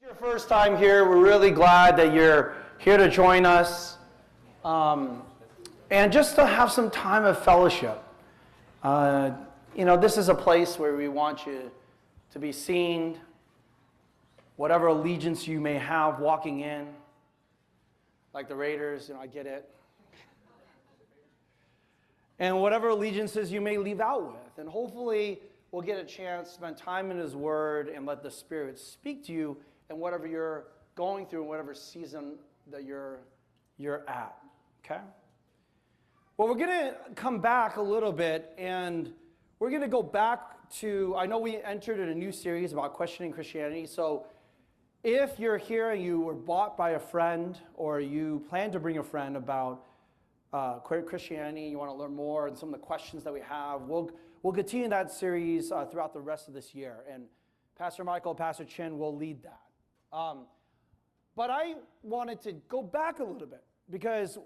Your first time here, we're really glad that you're here to join us and just to have some time of fellowship. This is a place where we want you to be seen, whatever allegiance you may have walking in, like the Raiders, I get it. And whatever allegiances you may leave out with. And hopefully we'll get a chance to spend time in His Word and let the Spirit speak to you in whatever you're going through, in whatever season that you're at, okay? Well, we're going to come back a little bit, and we're going to go back to, I know we entered in a new series about questioning Christianity, so if you're here and you were bought by a friend, or you plan to bring a friend about Christianity, you want to learn more, and some of the questions that we have, we'll continue that series throughout the rest of this year, and Pastor Michael, Pastor Chien will lead that. But I wanted to go back a little bit because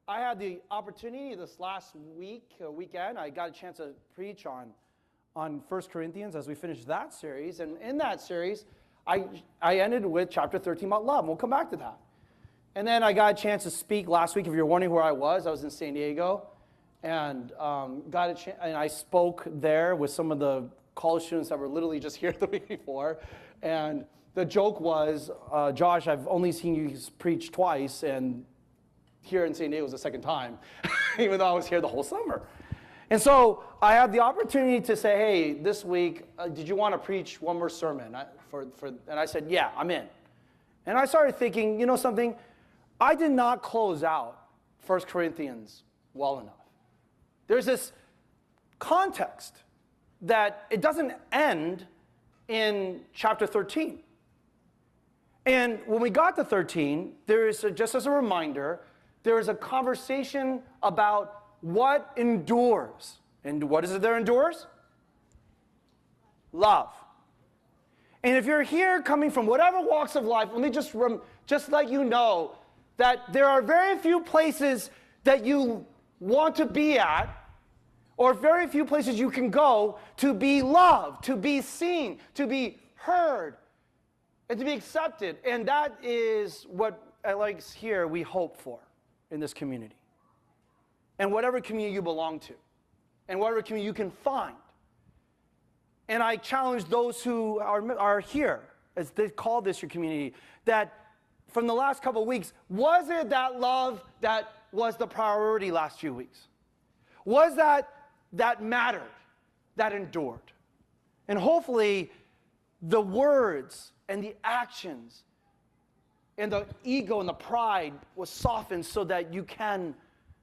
I had the opportunity this last weekend, I got a chance to preach on 1 Corinthians as we finished that series. And in that series, I ended with chapter 13 about love. And we'll come back to that. And then I got a chance to speak last week. If you're wondering where I was in San Diego. And and I spoke there with some of the college students that were literally just here the week before. And the joke was, Josh, I've only seen you preach twice, and here in San Diego was the second time, even though I was here the whole summer. And so I had the opportunity to say, hey, this week, did you want to preach one more sermon? And I said, yeah, I'm in. And I started thinking, you know something? I did not close out 1 Corinthians well enough. There's this context that it doesn't end in chapter 13. And when we got to 13, there is, just as a reminder, there is a conversation about what endures. And what is it that endures? Love. And if you're here coming from whatever walks of life, let me just let you know that there are very few places that you want to be at, or very few places you can go to be loved, to be seen, to be heard, and to be accepted. And that is what, here, we hope for in this community. And whatever community you belong to, and whatever community you can find. And I challenge those who are here, as they call this your community, that from the last couple of weeks, was it that love that was the priority last few weeks? Was that mattered, that endured? And hopefully, the words and the actions and the ego and the pride was softened so that you can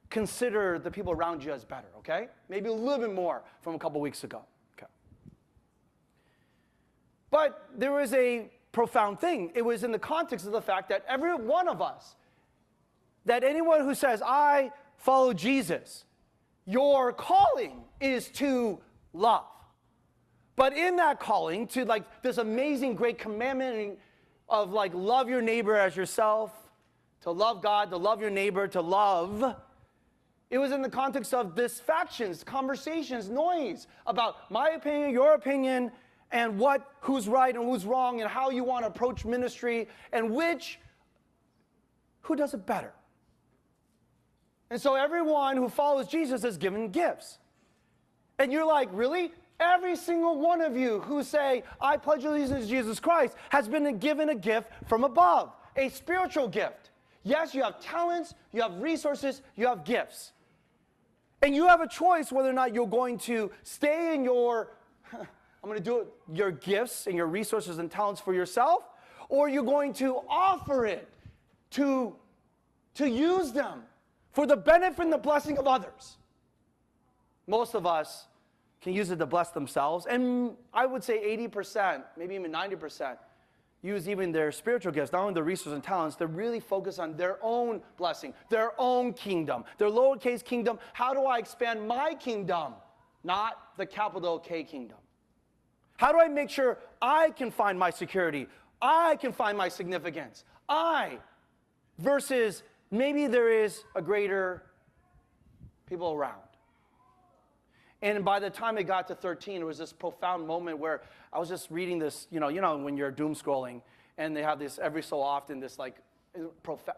consider the people around you as better, okay? Maybe a little bit more from a couple weeks ago, okay? But there was a profound thing. It was in the context of the fact that every one of us, that anyone who says, I follow Jesus, your calling is to love. But in that calling to this amazing great commandment of love your neighbor as yourself, to love God, to love your neighbor, to love, it was in the context of factions, conversations, noise about my opinion, your opinion, and who's right and who's wrong, and how you want to approach ministry, and who does it better. And so everyone who follows Jesus is given gifts. And you're like, really? Every single one of you who say, I pledge allegiance to Jesus Christ, has been given a gift from above, a spiritual gift. Yes, you have talents, you have resources, you have gifts. And you have a choice whether or not you're going to stay in your gifts and your resources and talents for yourself, or you're going to offer it to use them for the benefit and the blessing of others. Most of us can use it to bless themselves, and I would say 80%, maybe even 90%, use even their spiritual gifts, not only their resources and talents, to really focus on their own blessing, their own kingdom, their lowercase kingdom. How do I expand my kingdom, not the capital K kingdom? How do I make sure I can find my security? I can find my significance. Versus maybe there is a greater people around. And by the time it got to 13, it was this profound moment where I was just reading this, you know, when you're doom scrolling, and they have this every so often, this like,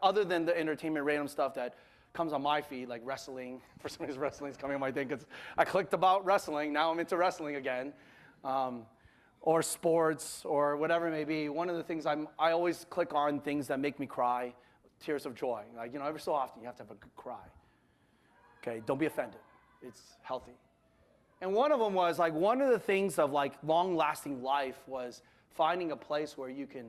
other than the entertainment random stuff that comes on my feed, like wrestling. For some reason, wrestling's coming on my thing because I clicked about wrestling. Now I'm into wrestling again. Or sports, or whatever it may be. One of the things I always click on things that make me cry, tears of joy. Like, you know, every so often you have to have a good cry. Okay, don't be offended. It's healthy. And one of them was like, one of the things of like long-lasting life was finding a place where you can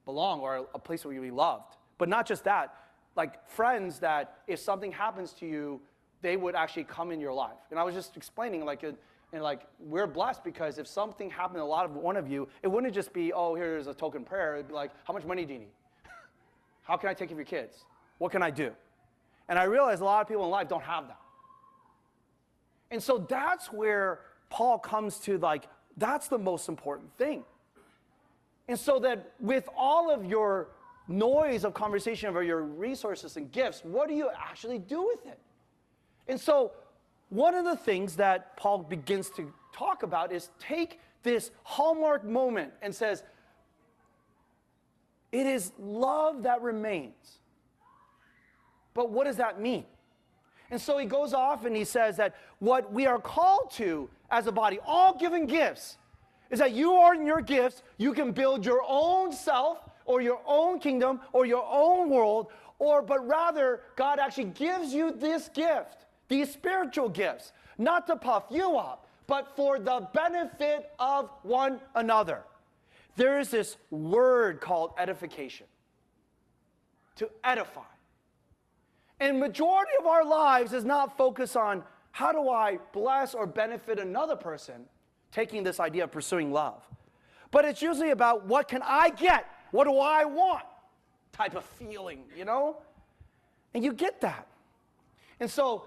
belong, or a place where you be loved. But not just that, like friends that if something happens to you, they would actually come in your life. And I was just explaining like, and like we're blessed because if something happened to one of you, it wouldn't just be, oh, here's a token prayer. It'd be like, how much money do you need? How can I take care of your kids? What can I do? And I realize a lot of people in life don't have that. And so that's where Paul comes to, like, that's the most important thing. And so that with all of your noise of conversation about your resources and gifts, what do you actually do with it? And so one of the things that Paul begins to talk about is take this hallmark moment and says, it is love that remains. But what does that mean? And so he goes off and he says that what we are called to as a body, all given gifts, is that you are in your gifts, you can build your own self or your own kingdom or your own world, but rather God actually gives you this gift, these spiritual gifts, not to puff you up, but for the benefit of one another. There is this word called edification, to edify. And majority of our lives is not focused on how do I bless or benefit another person, taking this idea of pursuing love. But it's usually about what can I get? What do I want? Type of feeling, you know? And you get that. And so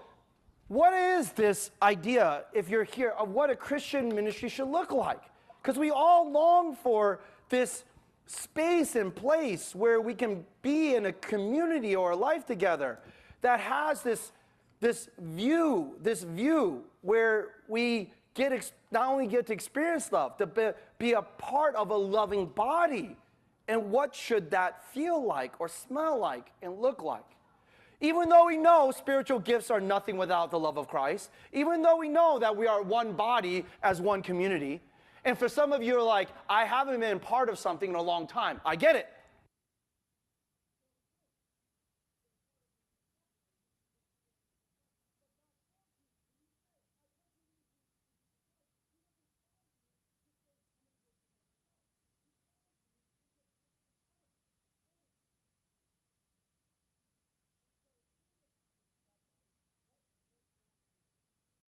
what is this idea, if you're here, of what a Christian ministry should look like? Because we all long for this space and place where we can be in a community or a life together that has this view where we not only get to experience love, to be a part of a loving body. And what should that feel like or smell like and look like? Even though we know spiritual gifts are nothing without the love of Christ, even though we know that we are one body as one community, and for some of you are like, I haven't been part of something in a long time. I get it.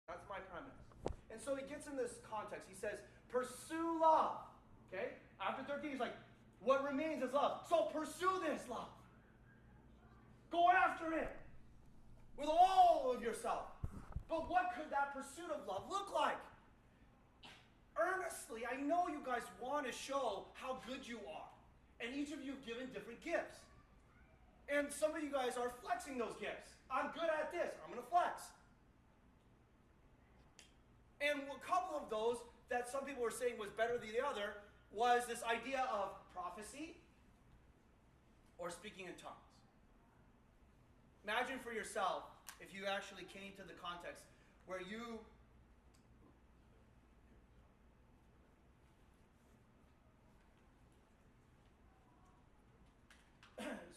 That's my premise. And so he gets in this context. He says, pursue love. Okay? After 13, he's like, what remains is love. So pursue this love. Go after it with all of yourself. But what could that pursuit of love look like? Earnestly, I know you guys want to show how good you are. And each of you have given different gifts. And some of you guys are flexing those gifts. I'm good at this. I'm going to flex. And a couple of those that some people were saying was better than the other was this idea of prophecy or speaking in tongues. Imagine for yourself if you actually came to the context where you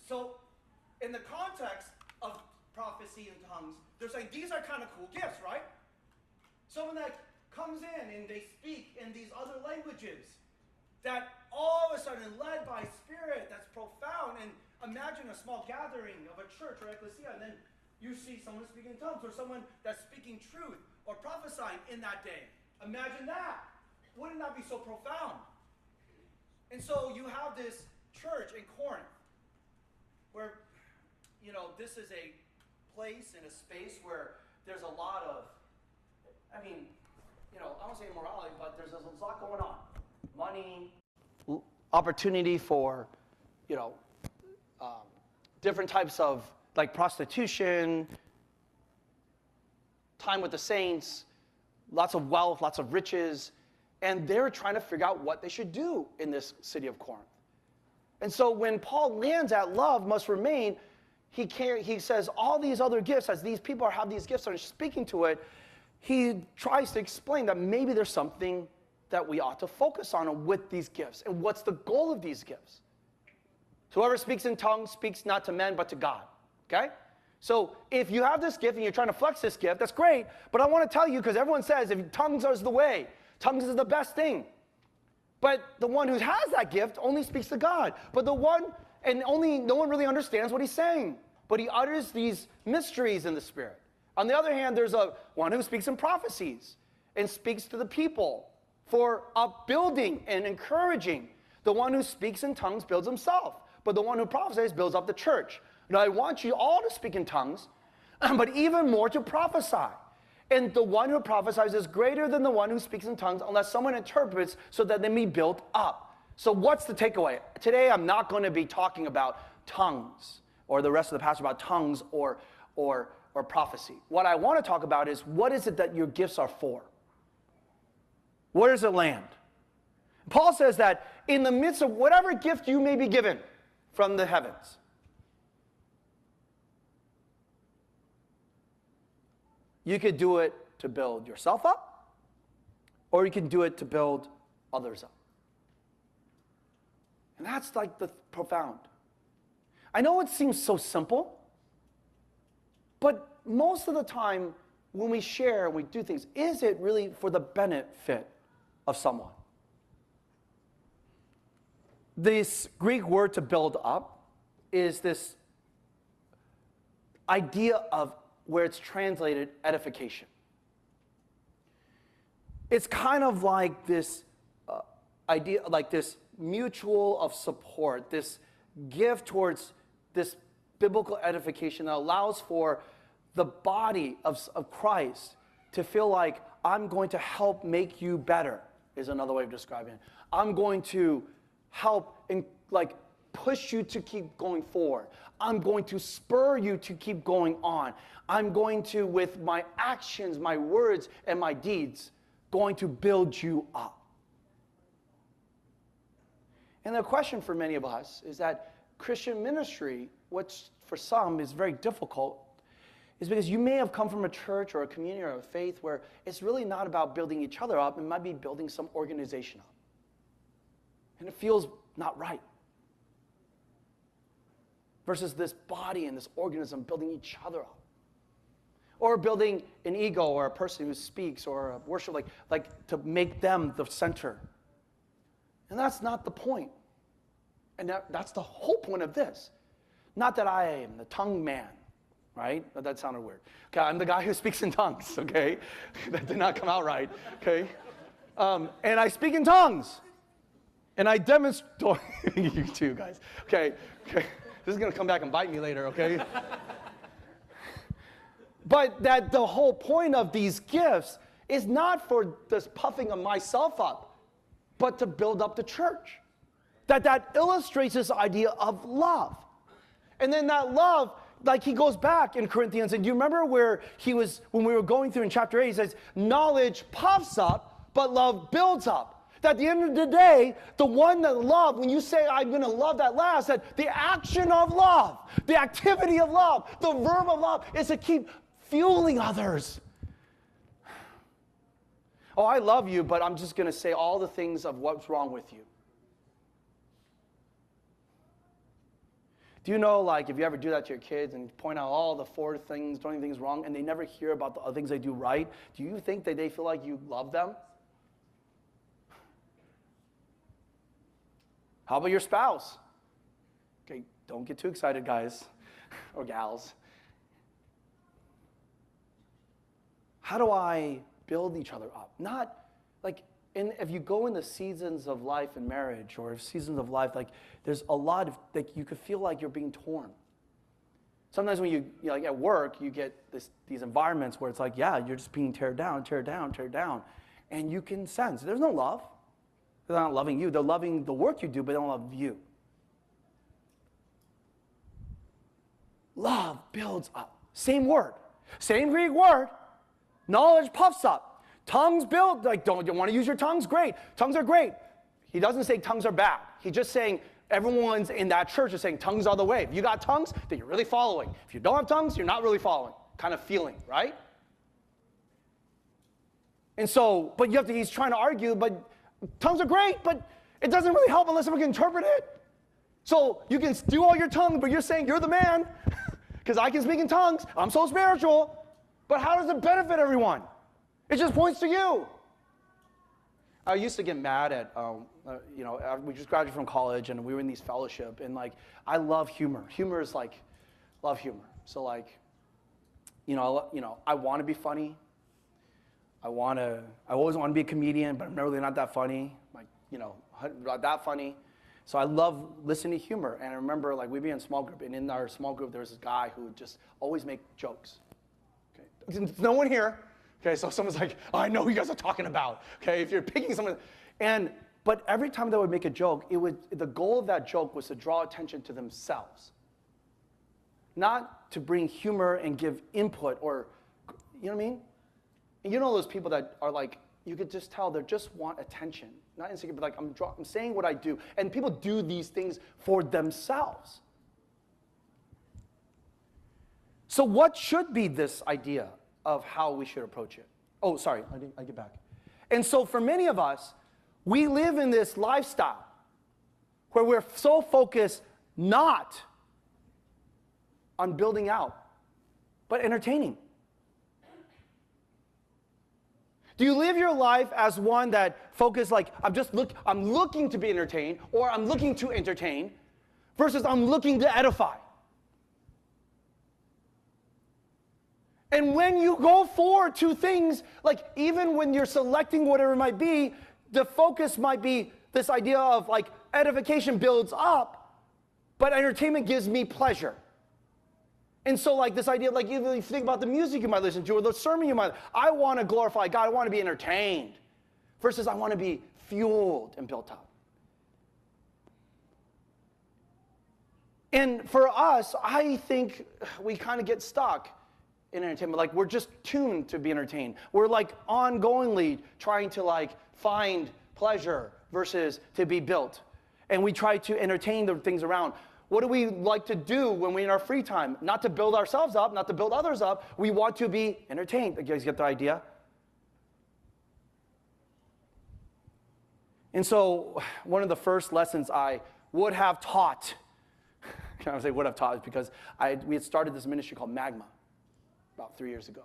so in the context of prophecy and tongues, they're saying these are kind of cool gifts, right? Someone that comes in and they speak in these other languages that all of a sudden led by spirit, that's profound. And imagine a small gathering of a church or ecclesia, and then you see someone speaking in tongues or someone that's speaking truth or prophesying in that day. Imagine that. Wouldn't that be so profound? And so you have this church in Corinth where, you know, this is a place and a space where there's a lot of, I mean, you know, I don't say immorality, but there's a lot going on. Money, opportunity for, you know, different types of, like prostitution, time with the saints, lots of wealth, lots of riches, and they're trying to figure out what they should do in this city of Corinth. And so when Paul lands at love must remain, he says all these other gifts, as these people have these gifts and are speaking to it, he tries to explain that maybe there's something that we ought to focus on with these gifts. And what's the goal of these gifts? So whoever speaks in tongues speaks not to men but to God, okay? So if you have this gift and you're trying to flex this gift, that's great. But I want to tell you, because everyone says if tongues is the way, tongues is the best thing. But the one who has that gift only speaks to God. But no one really understands what he's saying. But he utters these mysteries in the Spirit. On the other hand, there's one who speaks in prophecies and speaks to the people for upbuilding and encouraging. The one who speaks in tongues builds himself. But the one who prophesies builds up the church. Now, I want you all to speak in tongues, but even more to prophesy. And the one who prophesies is greater than the one who speaks in tongues unless someone interprets so that they may be built up. So what's the takeaway? Today, I'm not going to be talking about tongues or the rest of the passage about tongues or prophecy. What I want to talk about is what is it that your gifts are for? Where does it land? Paul says that in the midst of whatever gift you may be given from the heavens, you could do it to build yourself up, or you can do it to build others up. And that's like the profound. I know it seems so simple, but most of the time when we share and we do things, is it really for the benefit of someone? This Greek word to build up is this idea of where it's translated edification. It's kind of like this idea, like this mutual of support, this gift towards this biblical edification that allows for the body of Christ to feel like I'm going to help make you better, is another way of describing it. I'm going to help and push you to keep going forward. I'm going to spur you to keep going on. I'm going to, with my actions, my words, and my deeds, going to build you up. And the question for many of us is that Christian ministry, which for some is very difficult, is because you may have come from a church or a community or a faith where it's really not about building each other up. It might be building some organization up. And it feels not right. Versus this body and this organism building each other up. Or building an ego or a person who speaks or a worship, like to make them the center. And that's not the point. And that's the whole point of this. Not that I am the tongue man, right? That sounded weird. Okay, I'm the guy who speaks in tongues, okay? That did not come out right, okay? And I speak in tongues. And I demonstrate, you too, guys. Okay. This is going to come back and bite me later, okay? But that the whole point of these gifts is not for this puffing of myself up, but to build up the church. That illustrates this idea of love. And then that love, like he goes back in Corinthians, and do you remember where when we were going through in chapter 8, he says, knowledge puffs up, but love builds up. That at the end of the day, the one that love, when you say, I'm going to love that last, that the action of love, the activity of love, the verb of love is to keep fueling others. Oh, I love you, but I'm just going to say all the things of what's wrong with you. Do you know, like, if you ever do that to your kids and point out all the 20 things wrong, and they never hear about the other things they do right, do you think that they feel like you love them? How about your spouse? Okay, don't get too excited, guys or gals. How do I build each other up? Not like, if you go in the seasons of life in marriage or seasons of life, like there's a lot of, like you could feel like you're being torn. Sometimes when you like at work, you get these environments where it's like, yeah, you're just being teared down. And you can sense there's no love. They're not loving you. They're loving the work you do, but they don't love you. Love builds up. Same word. Same Greek word. Knowledge puffs up. tongues build, like, don't you want to use your tongues? Great. Tongues are great. He doesn't say tongues are bad. He's just saying everyone's in that church is saying tongues are the way. If you got tongues, then you're really following. If you don't have tongues, you're not really following. Kind of feeling, right? And so, but he's trying to argue, but tongues are great, but it doesn't really help unless someone can interpret it. So you can do all your tongues, but you're saying you're the man because I can speak in tongues. I'm so spiritual. But how does it benefit everyone? It just points to you. I used to get mad at, we just graduated from college and we were in these fellowship and like, I love humor. Humor is like, love humor. So like, I want to be funny. I always want to be a comedian, but I'm really not that funny. Like, not that funny. So I love listening to humor. And I remember like we'd be in a small group and in our small group, there was this guy who would just always make jokes. Okay. There's no one here. Okay, so someone's like, oh, I know who you guys are talking about. Okay, if you're picking someone. But every time they would make a joke, the goal of that joke was to draw attention to themselves. Not to bring humor and give input or, you know what I mean? And you know those people that are like, you could just tell they just want attention. Not insecure, but like I'm saying what I do. And people do these things for themselves. So what should be this idea of how we should approach it? Oh, sorry, I get back. And so for many of us, we live in this lifestyle where we're so focused not on building out, but entertaining. Do you live your life as one that focuses like, I'm looking to be entertained, or I'm looking to entertain, versus I'm looking to edify? And when you go forward to things, like even when you're selecting whatever it might be, the focus might be this idea of like edification builds up, but entertainment gives me pleasure. And so like this idea, like if you think about the music you might listen to or the sermon you might, I want to glorify God, I want to be entertained, versus I want to be fueled and built up. And for us, I think we kind of get stuck in entertainment. Like we're just tuned to be entertained. We're like ongoingly trying to like find pleasure versus to be built. And we try to entertain the things around. What do we like to do when we're in our free time? Not to build ourselves up, not to build others up. We want to be entertained. You guys get the idea? And so one of the first lessons I would have taught, can I say would have taught, is because we had started this ministry called Magma about 3 years ago.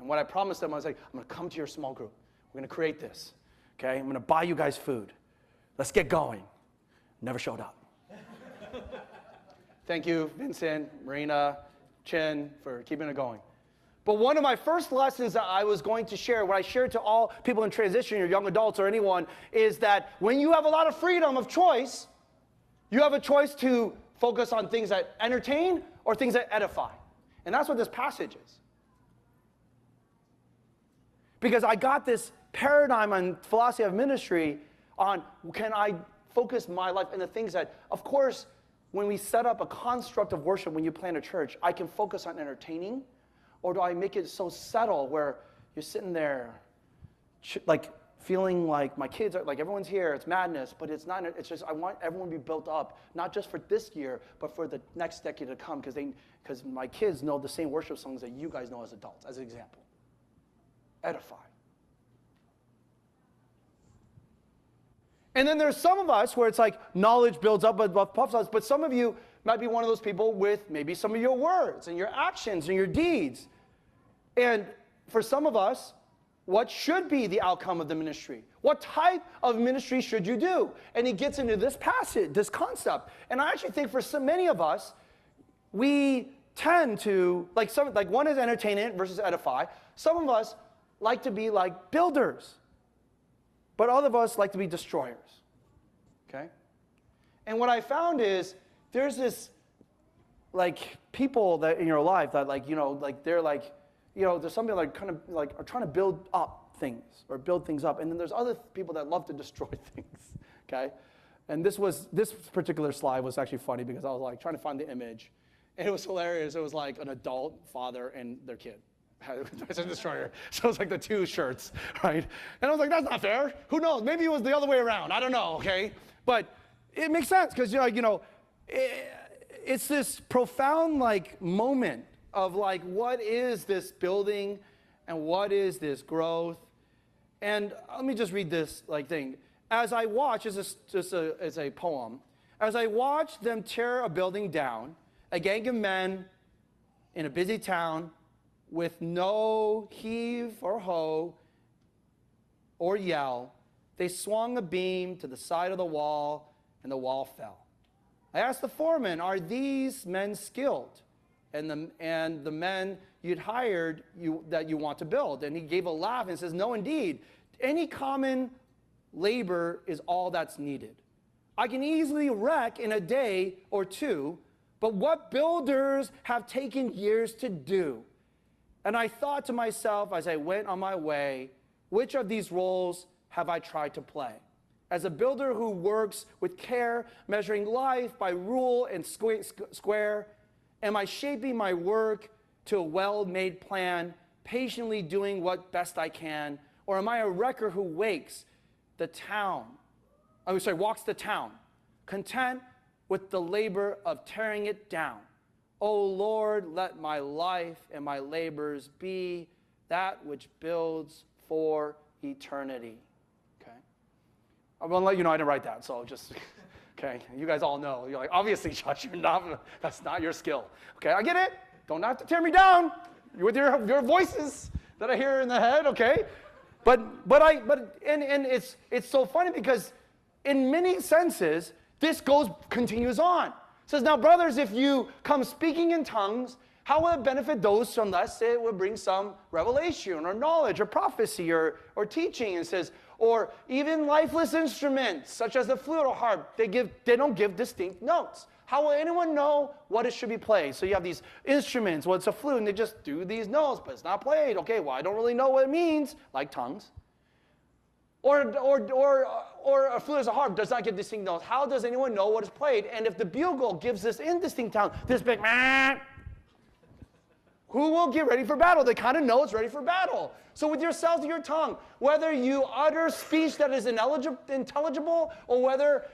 And what I promised them, I was like, I'm going to come to your small group. We're going to create this. Okay? I'm going to buy you guys food. Let's get going. Never showed up. Thank you, Vincent, Marina, Chien, for keeping it going. But one of my first lessons that I was going to share, what I shared to all people in transition, or young adults or anyone, is that when you have a lot of freedom of choice, you have a choice to focus on things that entertain or things that edify. And that's what this passage is. Because I got this paradigm and philosophy of ministry on, can I focus my life on the things that, of course, when we set up a construct of worship, when you plan a church, I can focus on entertaining, or do I make it so subtle where you're sitting there, like feeling like my kids are, like everyone's here, it's madness, but it's not, it's just, I want everyone to be built up, not just for this year, but for the next decade to come, because my kids know the same worship songs that you guys know as adults, as an example. Edify. And then there's some of us where it's like knowledge builds up but puffs us, but some of you might be one of those people with maybe some of your words and your actions and your deeds. And for some of us, what should be the outcome of the ministry? What type of ministry should you do? And he gets into this passage, this concept. And I actually think for so many of us, we tend to, like one is entertainment versus edify. Some of us like to be like builders. But all of us like to be destroyers, okay? And what I found is there's this, like, people that in your life that, like, they're like, there's some people that kind of, like, are trying to build up things or build things up. And then there's other people that love to destroy things, okay? And this particular slide was actually funny because I was, like, trying to find the image. And it was hilarious. It was, like, an adult father and their kid. It's a destroyer. So it's like the two shirts, right? And I was like, that's not fair. Who knows? Maybe it was the other way around. I don't know, okay? But it makes sense because, it's this profound moment of what is this building and what is this growth? And let me just read this thing. As I watch, it's a poem. As I watch them tear a building down, a gang of men in a busy town with no heave or hoe or yell, they swung a beam to the side of the wall, and the wall fell. I asked the foreman, are these men skilled? And the men you'd hired that you want to build. And he gave a laugh and says, no, indeed. Any common labor is all that's needed. I can easily wreck in a day or two, but what builders have taken years to do. And I thought to myself as I went on my way, which of these roles have I tried to play? As a builder who works with care, measuring life by rule and square, am I shaping my work to a well-made plan, patiently doing what best I can? Or am I a wrecker who walks the town, content with the labor of tearing it down? O Lord, let my life and my labors be that which builds for eternity. Okay? I'm going to let you know I didn't write that, so just, okay? You guys all know. You're like, obviously, Josh, that's not your skill. Okay, I get it. Don't have to tear me down with your voices that I hear in the head, okay? But it's so funny because in many senses, this continues on. It says, now, brothers, if you come speaking in tongues, how will it benefit those unless it will bring some revelation or knowledge or prophecy or teaching? It says, or even lifeless instruments such as the flute or harp, they don't give distinct notes. How will anyone know what it should be played? So you have these instruments. Well, it's a flute, and they just do these notes, but it's not played. Okay, well, I don't really know what it means, like tongues. Or a flute as a harp does not give distinct notes. How does anyone know what is played? And if the bugle gives this indistinct sound, this big meh, who will get ready for battle? They kind of know it's ready for battle. So with yourselves and your tongue, whether you utter speech that is intelligible, or whether,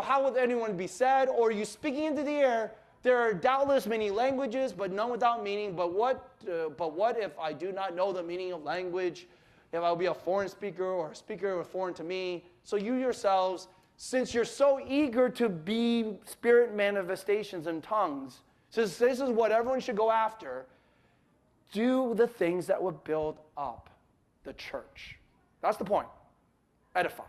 how will anyone be said, or you speaking into the air, there are doubtless many languages, but none without meaning. But what if I do not know the meaning of language? If I will be a foreign speaker or a speaker foreign to me. So you yourselves, since you're so eager to be spirit manifestations in tongues, since this is what everyone should go after, do the things that would build up the church. That's the point. Edify.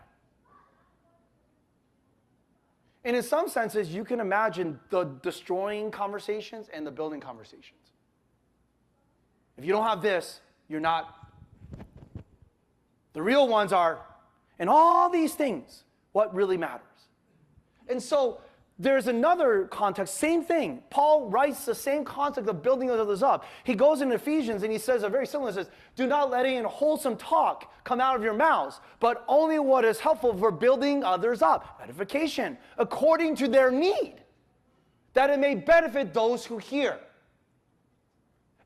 And in some senses, you can imagine the destroying conversations and the building conversations. If you don't have this, you're not. The real ones are, and all these things, what really matters. And so there's another context, same thing. Paul writes the same concept of building others up. He goes in Ephesians and he says a very similar, says, do not let any unwholesome talk come out of your mouths, but only what is helpful for building others up, edification, according to their need, that it may benefit those who hear.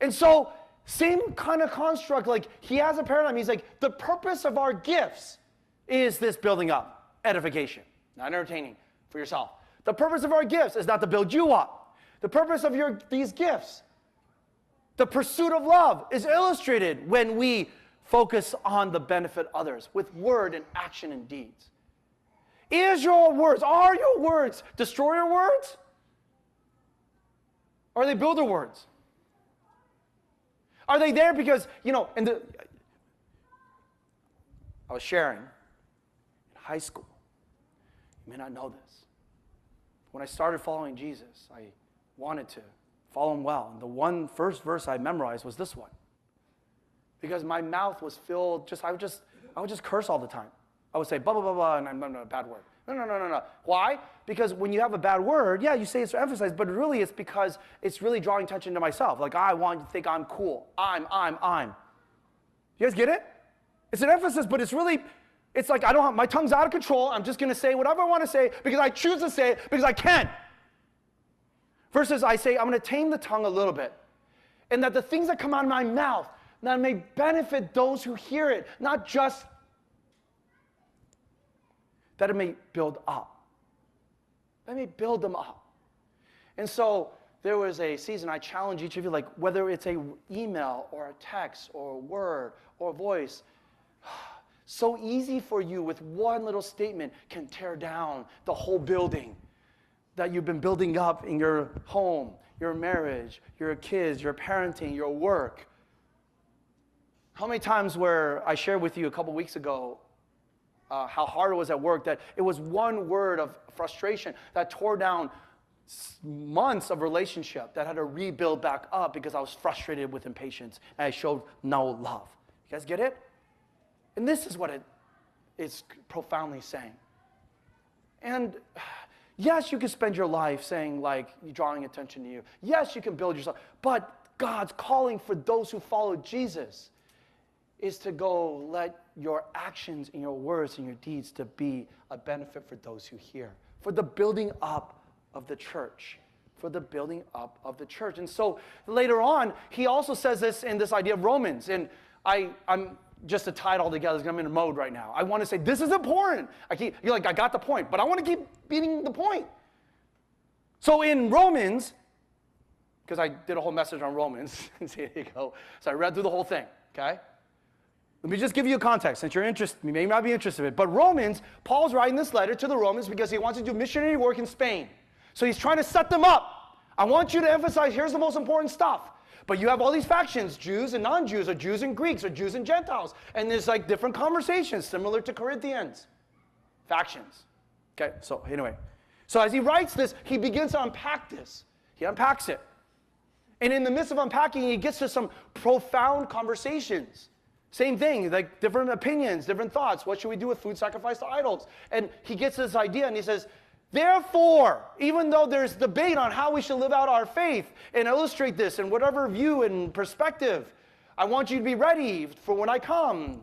And so, same kind of construct, he has a paradigm. He's like, the purpose of our gifts is this building up, edification, not entertaining for yourself. The purpose of our gifts is not to build you up. The purpose of these gifts, the pursuit of love, is illustrated when we focus on the benefit of others with word and action and deeds. Are your words destroyer words? Or are they builder words? Are they there because, I was sharing in high school. You may not know this. When I started following Jesus, I wanted to follow him well. And the first verse I memorized was this one. Because my mouth was filled, I would just curse all the time. I would say blah, blah, blah, blah, and I'm a bad word. No. Why? Because when you have a bad word, yeah, you say it's to emphasize, but really it's because it's really drawing attention to myself. I want you to think I'm cool. I'm. You guys get it? It's an emphasis, but it's my tongue's out of control. I'm just going to say whatever I want to say because I choose to say it because I can. Versus I say I'm going to tame the tongue a little bit. And that the things that come out of my mouth, that it may benefit those who hear it, not just that it may build up. That it may build them up. And so there was a season, I challenge each of you, like whether it's an email or a text or a word or a voice, so easy for you with one little statement can tear down the whole building that you've been building up in your home, your marriage, your kids, your parenting, your work. How many times where I shared with you a couple weeks ago how hard it was at work, that it was one word of frustration that tore down months of relationship that had to rebuild back up because I was frustrated with impatience and I showed no love. You guys get it? And this is what it is profoundly saying. And yes, you can spend your life saying, like, drawing attention to you. Yes, you can build yourself. But God's calling for those who follow Jesus is to go let your actions and your words and your deeds to be a benefit for those who hear, for the building up of the church, for the building up of the church. And so later on, he also says this in this idea of Romans. And I'm just to tie it all together, because I'm in a mode right now. I want to say, this is important. You're like, I got the point, but I want to keep beating the point. So in Romans, because I did a whole message on Romans, here you go. So I read through the whole thing, okay? Let me just give you a context, since you're interested, you may not be interested in it. But Romans, Paul's writing this letter to the Romans because he wants to do missionary work in Spain. So he's trying to set them up. I want you to emphasize, here's the most important stuff. But you have all these factions, Jews and non-Jews, or Jews and Greeks, or Jews and Gentiles. And there's like different conversations, similar to Corinthians. Factions. Okay, so anyway. So as he writes this, he begins to unpack this. He unpacks it. And in the midst of unpacking, he gets to some profound conversations. Same thing, like different opinions, different thoughts. What should we do with food sacrificed to idols? And he gets this idea and he says, therefore, even though there's debate on how we should live out our faith and illustrate this in whatever view and perspective, I want you to be ready for when I come.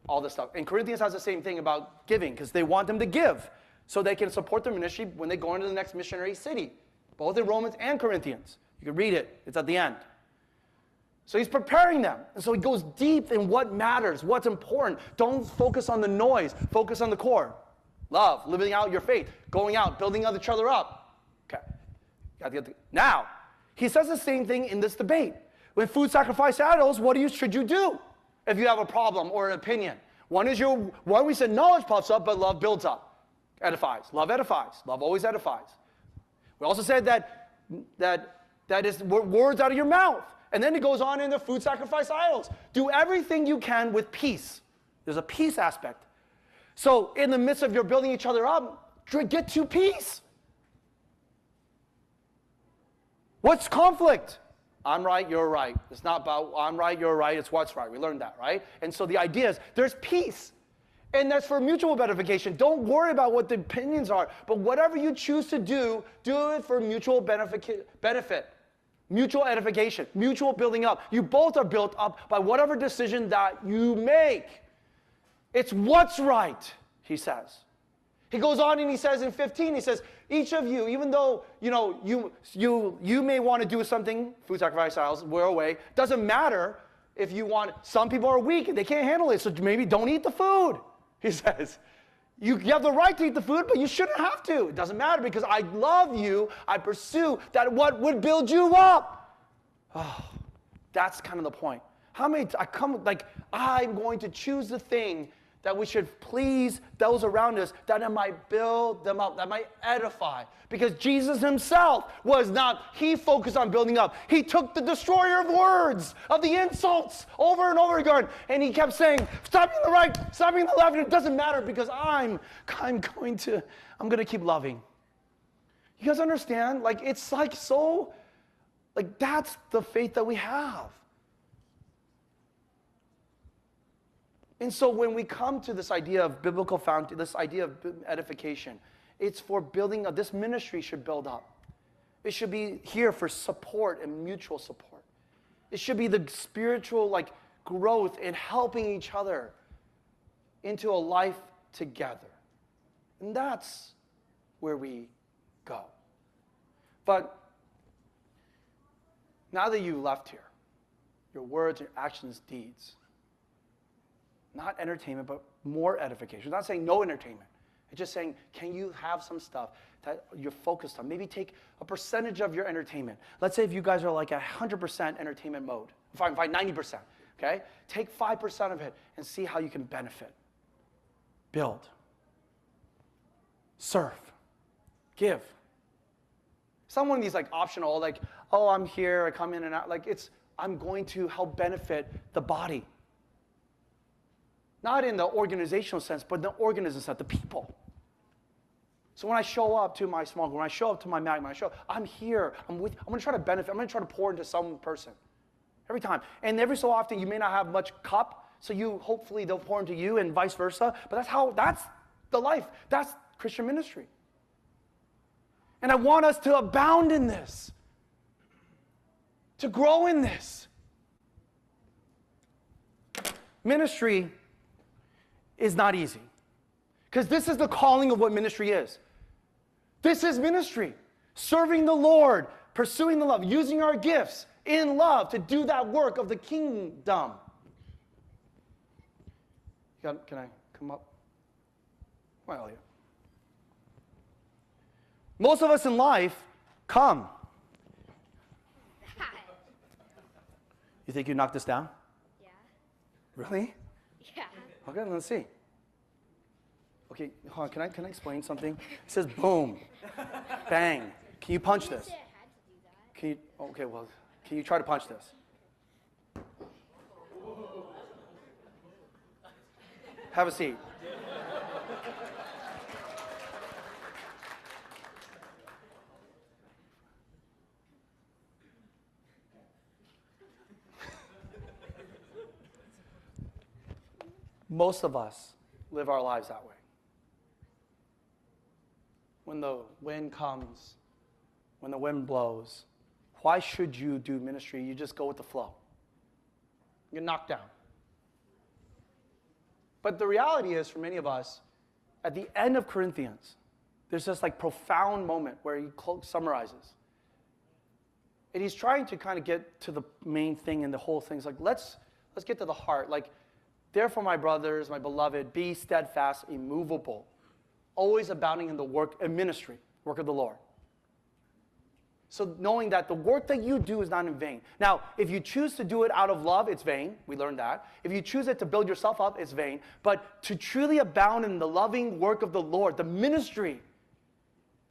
All this stuff. And Corinthians has the same thing about giving, because they want them to give so they can support their ministry when they go into the next missionary city. Both in Romans and Corinthians. You can read it. It's at the end. So he's preparing them. And so he goes deep in what matters, what's important. Don't focus on the noise. Focus on the core. Love, living out your faith, going out, building each other up. Okay. Now, he says the same thing in this debate. When food sacrifice idols, what should you do if you have a problem or an opinion? One we said knowledge puffs up, but love builds up, edifies. Love edifies. Love always edifies. We also said that is words out of your mouth. And then it goes on in the food sacrifice idols. Do everything you can with peace. There's a peace aspect. So in the midst of your building each other up, get to peace. What's conflict? I'm right, you're right. It's not about I'm right, you're right. It's what's right. We learned that, right? And so the idea is there's peace. And that's for mutual edification. Don't worry about what the opinions are. But whatever you choose to do it for mutual benefit. Mutual edification, mutual building up. You both are built up by whatever decision that you make. It's what's right, he says. He goes on and he says in 15, he says, each of you, even though you may want to do something, food sacrifice idols, we're away, doesn't matter if you want. Some people are weak and they can't handle it, so maybe don't eat the food, he says. You have the right to eat the food, but you shouldn't have to. It doesn't matter because I love you. I pursue that what would build you up. Oh, that's kind of the point. I'm going to choose the thing that we should please those around us, that it might build them up, that might edify. Because Jesus himself he focused on building up. He took the destroyer of words, of the insults, over and over again, and he kept saying, stop on the right, stop on the left, and it doesn't matter because I'm going to keep loving. You guys understand? It's that's the faith that we have. And so when we come to this idea of biblical fountain, this idea of edification, it's for building up. This ministry should build up. It should be here for support and mutual support. It should be the spiritual growth in helping each other into a life together. And that's where we go. But now that you left here, your words, your actions, deeds. Not entertainment, but more edification. It's not saying no entertainment. It's just saying, can you have some stuff that you're focused on? Maybe take a percentage of your entertainment. Let's say if you guys are like 100% entertainment mode. Fine, 90%, okay? Take 5% of it and see how you can benefit. Build. Serve. Give. It's not one of these like optional, like, oh, I'm here, I come in and out. Like I'm going to help benefit the body. Not in the organizational sense, but in the organism sense, the people. So when I show up to my small group, when I show up to my mag, I'm here, I'm going to try to benefit, I'm going to try to pour into some person. Every time. And every so often, you may not have much cup, so hopefully they'll pour into you and vice versa. But that's the life. That's Christian ministry. And I want us to abound in this. To grow in this. Ministry is not easy. Because this is the calling of what ministry is. This is ministry. Serving the Lord, pursuing the love, using our gifts in love to do that work of the kingdom. Can I come up? Why, Elliot? Most of us in life come. You think you knocked this down? Yeah. Really? Yeah. Okay, let's see. Okay, hold on, can I explain something? It says boom, bang. Can you punch this? I had to do that. Can you, okay, well, can you try to punch this? Have a seat. Most of us live our lives that way. When the wind comes, when the wind blows, why should you do ministry? You just go with the flow. You're knocked down. But the reality is, for many of us, at the end of Corinthians, there's this like profound moment where he summarizes. And he's trying to kind of get to the main thing, and the whole thing's like, let's get to the heart. Like, therefore, my brothers, my beloved, be steadfast, immovable, always abounding in the work and ministry, work of the Lord. So knowing that the work that you do is not in vain. Now, if you choose to do it out of love, it's vain. We learned that. If you choose it to build yourself up, it's vain. But to truly abound in the loving work of the Lord, the ministry,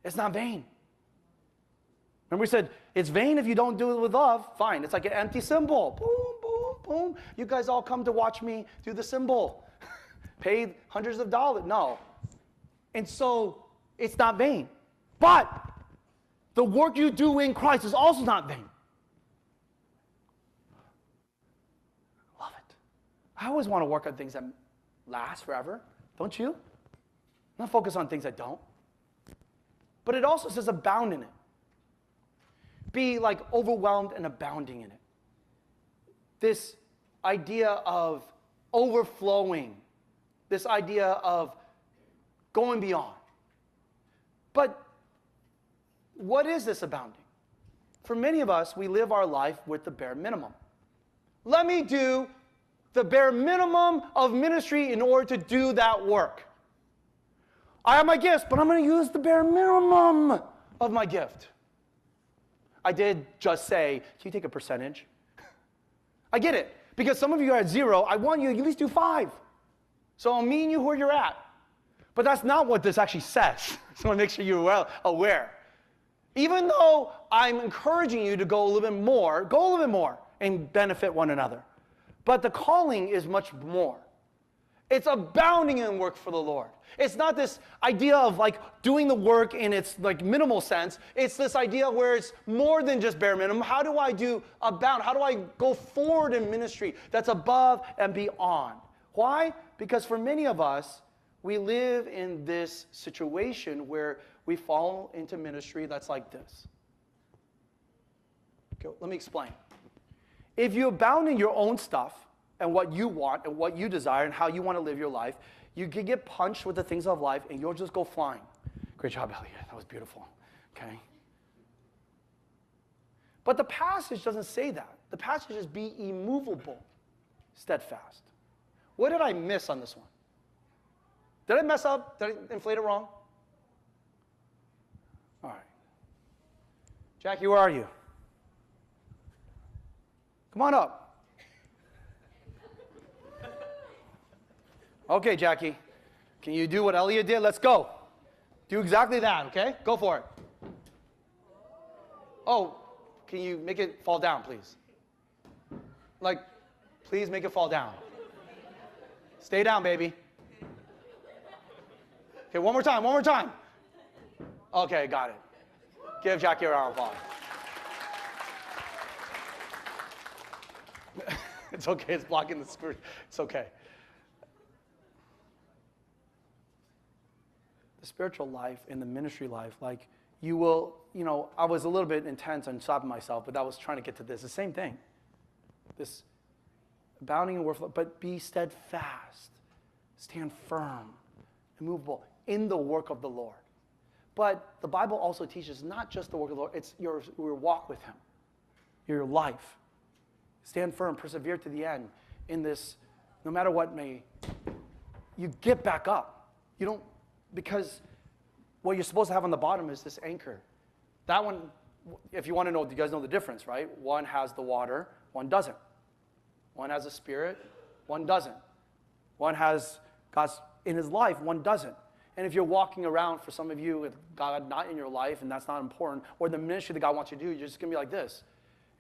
it's not vain. Remember we said, it's vain if you don't do it with love. Fine, it's like an empty symbol. Boom, boom, boom. You guys all come to watch me do the symbol. Paid hundreds of dollars. No. And so, it's not vain. But the work you do in Christ is also not vain. Love it. I always want to work on things that last forever. Don't you? Not focus on things that don't. But it also says abound in it. Be like overwhelmed and abounding in it. This idea of overflowing. This idea of going beyond. But what is this abounding? For many of us, we live our life with the bare minimum. Let me do the bare minimum of ministry in order to do that work. I have my gifts, but I'm going to use the bare minimum of my gift. I did just say, can you take a percentage? I get it. Because some of you are at 0. I want you to at least do 5. So I'll meet you where you're at. But that's not what this actually says. So I want to make sure you're well aware. Even though I'm encouraging you to go a little bit more and benefit one another. But the calling is much more. It's abounding in work for the Lord. It's not this idea of like doing the work in its like minimal sense. It's this idea where it's more than just bare minimum. How do I do abound? How do I go forward in ministry that's above and beyond? Why? Because for many of us, we live in this situation where we fall into ministry that's like this. Okay, let me explain. If you abound in your own stuff and what you want and what you desire and how you want to live your life, you can get punched with the things of life and you'll just go flying. Great job, Elliot. That was beautiful. Okay. But the passage doesn't say that. The passage is be immovable, steadfast. What did I miss on this one? Did I mess up? Did I inflate it wrong? All right. Jackie, where are you? Come on up. Okay, Jackie. Can you do what Elliot did? Let's go. Do exactly that, okay? Go for it. Oh, can you make it fall down, please? Like, please make it fall down. Stay down, baby. Okay, one more time, one more time. Okay, got it. Give Jackie a round of applause. It's okay, it's blocking the screen. It's okay. The spiritual life and the ministry life, like you will, I was a little bit intense on stopping myself, but I was trying to get to this. The same thing. This abounding in worth, but be steadfast, stand firm, immovable in the work of the Lord. But the Bible also teaches not just the work of the Lord, it's your walk with Him, your life. Stand firm, persevere to the end in this, no matter what you get back up. You don't, because what you're supposed to have on the bottom is this anchor. That one, if you want to know, you guys know the difference, right? One has the water, one doesn't. One has a spirit, one doesn't. One has God's in his life, one doesn't. And if you're walking around, for some of you, with God not in your life, and that's not important, or the ministry that God wants you to do, you're just going to be like this.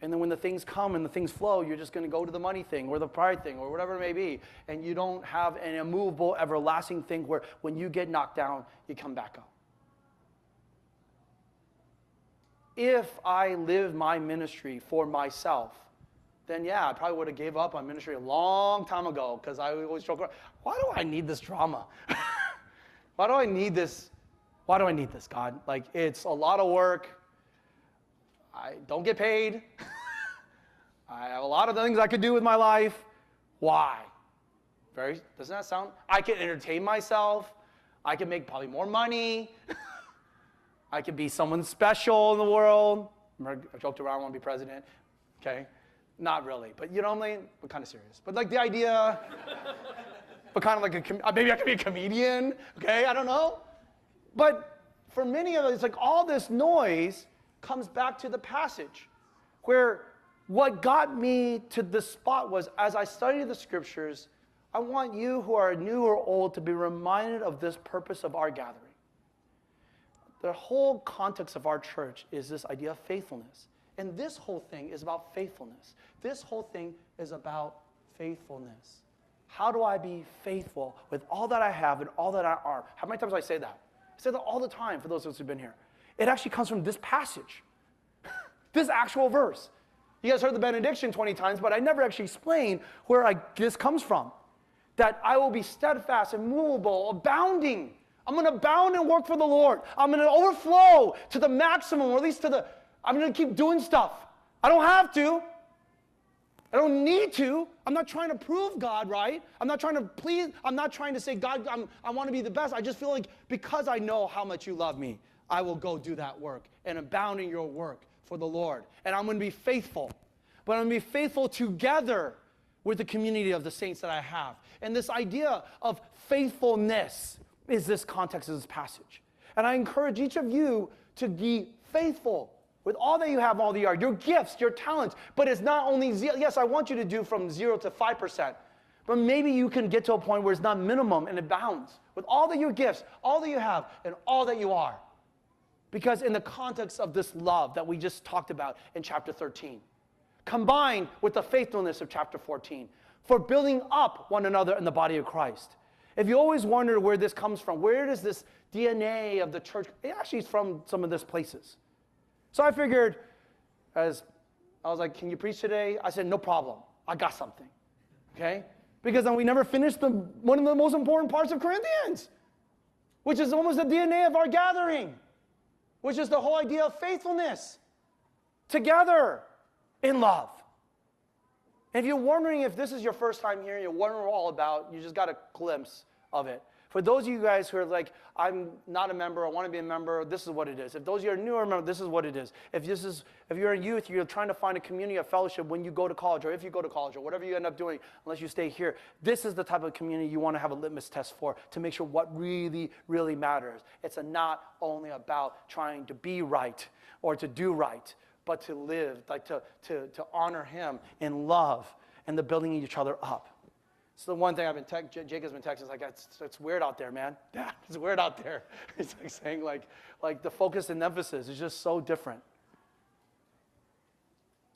And then when the things come and the things flow, you're just going to go to the money thing or the pride thing or whatever it may be. And you don't have an immovable, everlasting thing where when you get knocked down, you come back up. If I lived my ministry for myself, then yeah, I probably would have gave up on ministry a long time ago because I always joke around, why do I need this drama? Why do I need this? Why do I need this, God? Like, it's a lot of work. I don't get paid. I have a lot of things I could do with my life. Why? Doesn't that sound? I can entertain myself. I can make probably more money. I could be someone special in the world. Remember, I joked around, I want to be president. Okay? Not really, but you know what I mean? We're kind of serious. But like the idea, but kind of like maybe I could be a comedian. Okay? I don't know. But for many of us, it's like all this noise comes back to the passage where what got me to this spot was as I studied the scriptures, I want you who are new or old to be reminded of this purpose of our gathering. The whole context of our church is this idea of faithfulness. And this whole thing is about faithfulness. This whole thing is about faithfulness. How do I be faithful with all that I have and all that I are? How many times do I say that? I say that all the time for those of us who've been here. It actually comes from this passage, this actual verse. You guys heard the benediction 20 times, but I never actually explained where this comes from. That I will be steadfast, immovable, abounding. I'm going to abound and work for the Lord. I'm going to overflow to the maximum, or at least I'm going to keep doing stuff. I don't have to. I don't need to. I'm not trying to prove God right. I'm not trying to please. I'm not trying to say, God, I want to be the best. I just feel like because I know how much you love me, I will go do that work and abound in your work for the Lord. And I'm going to be faithful. But I'm going to be faithful together with the community of the saints that I have. And this idea of faithfulness is this context of this passage. And I encourage each of you to be faithful with all that you have, all that you are, your gifts, your talents. But it's not only, yes, I want you to do from 0 to 5%. But maybe you can get to a point where it's not minimum and it bounds with all that your gifts, all that you have, and all that you are. Because in the context of this love that we just talked about in chapter 13, combined with the faithfulness of chapter 14, for building up one another in the body of Christ. If you always wonder where this comes from, where does this DNA of the church, it actually is from some of these places. So I figured, as I was like, can you preach today? I said, no problem. I got something. Okay? Because then we never finished one of the most important parts of Corinthians, which is almost the DNA of our gathering, which is the whole idea of faithfulness together in love. And if you're wondering if this is your first time here, you're wondering all about, you just got a glimpse of it. For those of you guys who are like, I'm not a member, I want to be a member, this is what it is. If those of you are newer member, this is what it is. If you're a youth, you're trying to find a community of fellowship when you go to college, or if you go to college, or whatever you end up doing, unless you stay here, this is the type of community you want to have a litmus test for to make sure what really, really matters. It's not only about trying to be right or to do right, but to live, like to honor him in love and the building each other up. So the one thing Jacob's been texting is like, it's weird out there, man. Yeah, it's weird out there. It's like saying like the focus and emphasis is just so different.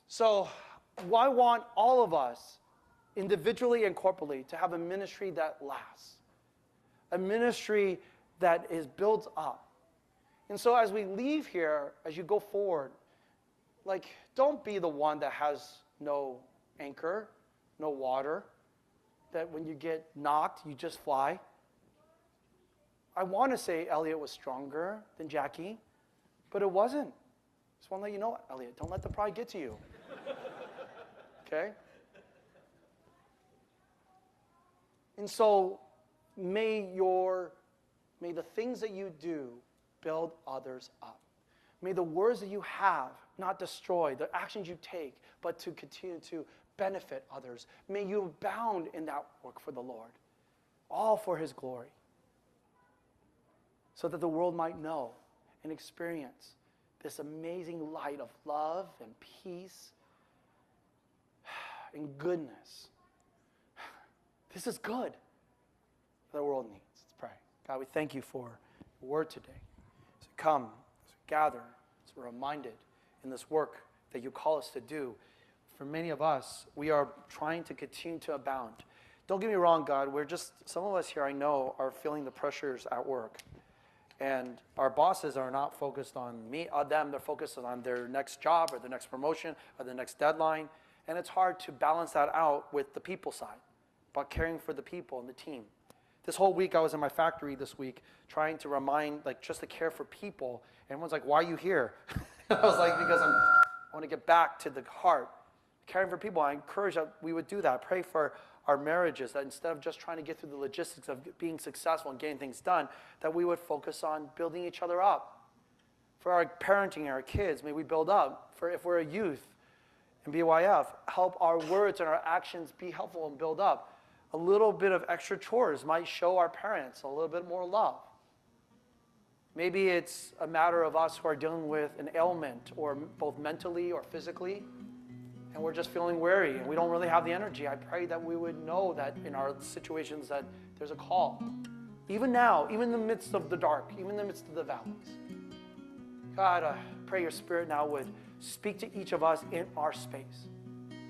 So I want all of us, individually and corporately, to have a ministry that lasts. A ministry that is built up. And so as we leave here, as you go forward, like, don't be the one that has no anchor, no water, that when you get knocked, you just fly. I want to say Elliot was stronger than Jackie, but it wasn't. Just want to let you know, Elliot, don't let the pride get to you. Okay? And so may the things that you do build others up. May the words that you have not destroy, the actions you take, but to continue to benefit others. May you abound in that work for the Lord, all for his glory, so that the world might know and experience this amazing light of love and peace and goodness. This is good the world needs. Let's pray. God, we thank you for your word today. As we come, as we gather, as we're reminded in this work that you call us to do. For many of us, we are trying to continue to abound. Don't get me wrong, God, some of us here I know are feeling the pressures at work. And our bosses are not focused on them, they're focused on their next job or their next promotion or the next deadline. And it's hard to balance that out with the people side, about caring for the people and the team. This whole week, I was in my factory this week trying to remind, just to care for people. And everyone's like, why are you here? I was like, because I want to get back to the heart. Caring for people, I encourage that we would do that. Pray for our marriages, that instead of just trying to get through the logistics of being successful and getting things done, that we would focus on building each other up. For our parenting, our kids, may we build up. For if we're a youth in BYF, help our words and our actions be helpful and build up. A little bit of extra chores might show our parents a little bit more love. Maybe it's a matter of us who are dealing with an ailment, or both mentally or physically, and we're just feeling weary and we don't really have the energy. I pray that we would know that in our situations that there's a call. Even now, even in the midst of the dark, even in the midst of the valleys. God, I pray your Spirit now would speak to each of us in our space,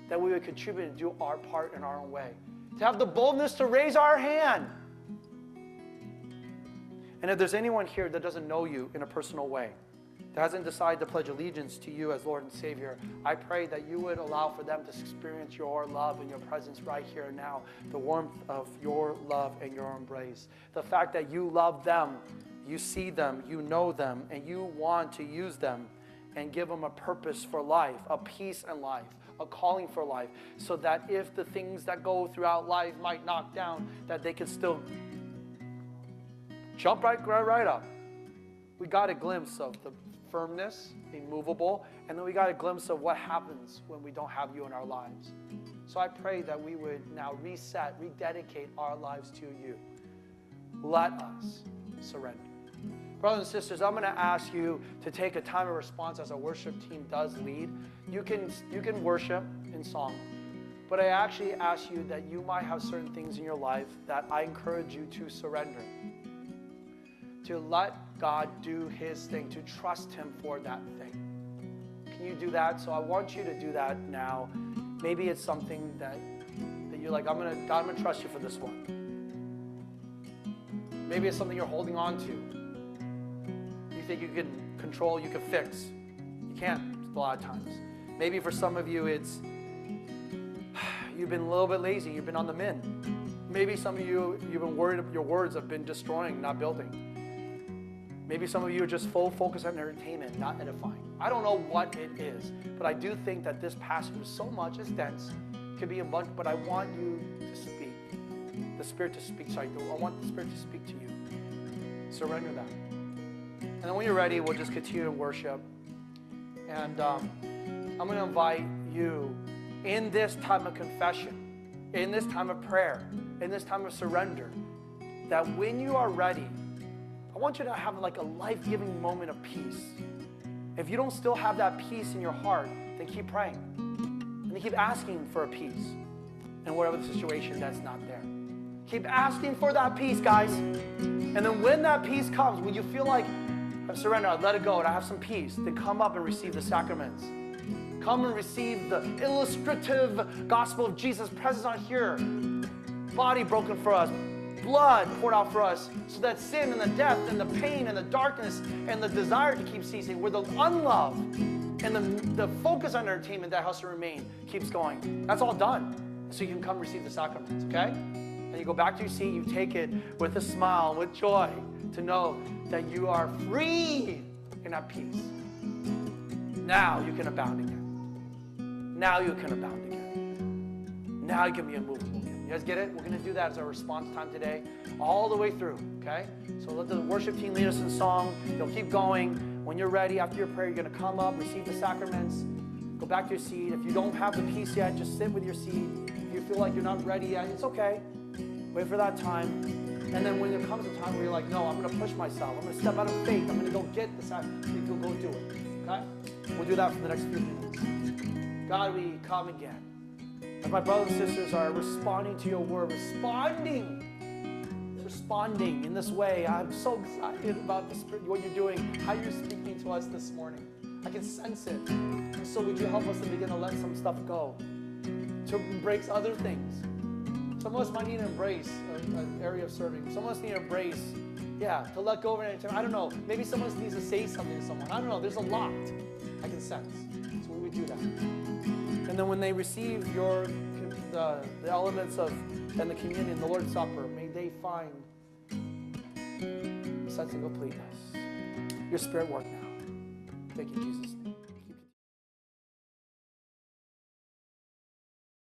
that we would contribute and do our part in our own way, to have the boldness to raise our hand. And if there's anyone here that doesn't know you in a personal way, that hasn't decided to pledge allegiance to you as Lord and Savior, I pray that you would allow for them to experience your love and your presence right here and now, the warmth of your love and your embrace. The fact that you love them, you see them, you know them, and you want to use them and give them a purpose for life, a peace in life, a calling for life, so that if the things that go throughout life might knock down, that they can still jump right up. We got a glimpse of the firmness, immovable, and then we got a glimpse of what happens when we don't have you in our lives. So I pray that we would now reset, rededicate our lives to you. Let us surrender. Brothers and sisters, I'm going to ask you to take a time of response as our worship team does lead. You can worship in song, but I actually ask you that you might have certain things in your life that I encourage you to surrender, to let God do his thing, to trust him for that thing. Can you do that? So I want you to do that now. Maybe it's something that you're like, God, I'm going to trust you for this one. Maybe it's something you're holding on to. You think you can control, you can fix. You can't a lot of times. Maybe for some of you, it's you've been a little bit lazy, you've been on the mend. Maybe some of you, you've been worried your words have been destroying, not building. Maybe some of you are just full focus on entertainment, not edifying. I don't know what it is, but I do think that this passage is so much, it's dense, it could be a bunch, but I want you to speak. the Spirit to speak. So I want the Spirit to speak to you. Surrender that. And then when you're ready, we'll just continue to worship. And I'm going to invite you in this time of confession, in this time of prayer, in this time of surrender, that when you are ready, I want you to have like a life-giving moment of peace. If you don't still have that peace in your heart, then keep praying. And then keep asking for a peace in whatever the situation that's not there. Keep asking for that peace, guys. And then when that peace comes, when you feel like I've surrendered, I've let it go, and I have some peace, then come up and receive the sacraments. Come and receive the illustrative gospel of Jesus present on here. Body broken for us, blood poured out for us, so that sin and the death and the pain and the darkness and the desire to keep ceasing, where the unlove and the focus on entertainment that has to remain keeps going. That's all done. So you can come receive the sacraments, okay? And you go back to your seat, you take it with a smile, with joy, to know that you are free and at peace. Now you can abound again. Now you can abound again. Now you can be immovable again. You guys get it? We're going to do that as our response time today, all the way through, okay? So let the worship team lead us in song. They'll keep going. When you're ready, after your prayer, you're going to come up, receive the sacraments, go back to your seat. If you don't have the peace yet, just sit with your seat. If you feel like you're not ready yet, it's okay. Wait for that time. And then when there comes a time where you're like, no, I'm going to push myself. I'm going to step out of faith. I'm going to go get the sacrament. You'll go do it, okay? We'll do that for the next few minutes. God, we come again. As my brothers and sisters are responding to your word, responding in this way. I'm so excited about the Spirit, what you're doing, how you're speaking to us this morning. I can sense it. And so would you help us to begin to let some stuff go, to embrace other things. Some of us might need to embrace an area of serving. Some of us need to embrace, to let go of an area. I don't know. Maybe someone needs to say something to someone. I don't know. There's a lot I can sense. So we would do that. And then when they receive the elements of and the communion, the Lord's Supper, may they find a sense of completeness. Your Spirit work now. Thank you, Jesus.